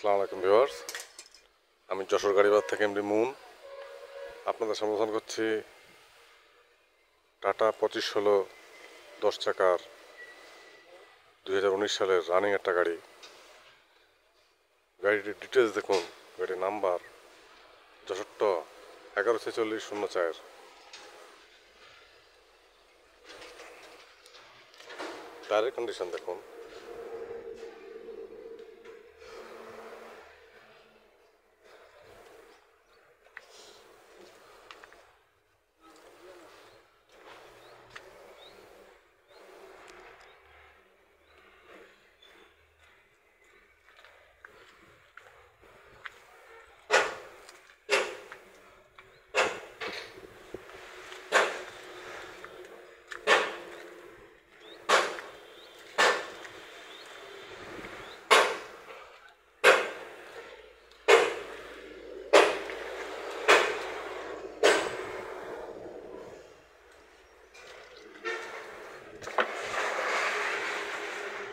আসসালামু আলাইকুম ভিউয়ার্স, আমি যশোর গাড়িবাজার থেকে এমডি মুন আপনাদের সম্বোধন করছি। টাটা 2516 10 চাকার 2019 সালের রানিং একটা গাড়ি। গাড়িটির ডিটেলস দেখুন। গাড়ির নাম্বার যশোর 114604। টায়ারের কন্ডিশন দেখুন।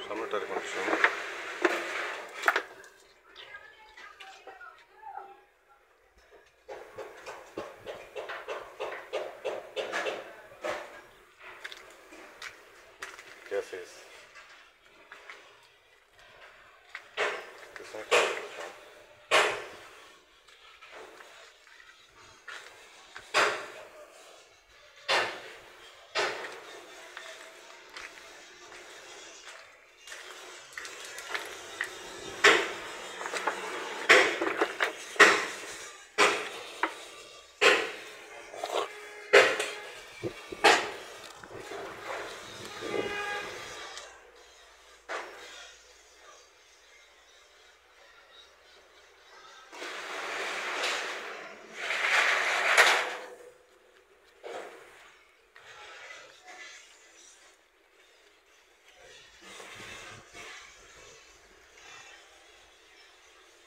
সামনে টায়ারের কন্ডিশন, গ্যাসেস, পিছনে টায়ারের কন্ডিশন,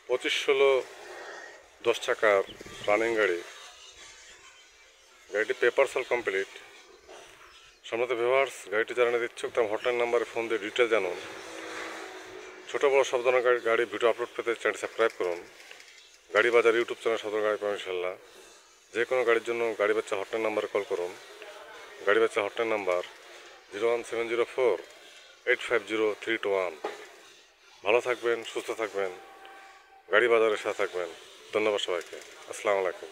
পঁচিশ 10 চাকার রানিং গাড়ি। গাড়িটি পেপার সল কমপ্লিট। সম্মানিত ভিউয়ার্স, গাড়িটি যারা নিতে ইচ্ছুক তার হটলাইন নাম্বারে ফোন দিয়ে ডিটেল জানুন। ছোটো বড় সব ধরনের গাড়ি ভিডিও আপলোড পেতে চ্যানেলটি সাবস্ক্রাইব করুন। গাড়ি বাজার ইউটিউব চ্যানেল সব ধরনের গাড়ি পাবেন ইনশাল্লাহ। যে কোনো গাড়ির জন্য গাড়ি বাচ্চা হটলাইন নাম্বারে কল করুন। গাড়ি বাচ্চা হটলাইন নাম্বার 01704850321। ভালো থাকবেন, সুস্থ থাকবেন, গাড়ি বাজারের সাথে থাকবেন। ধন্যবাদ সবাইকে। আসসালামু আলাইকুম।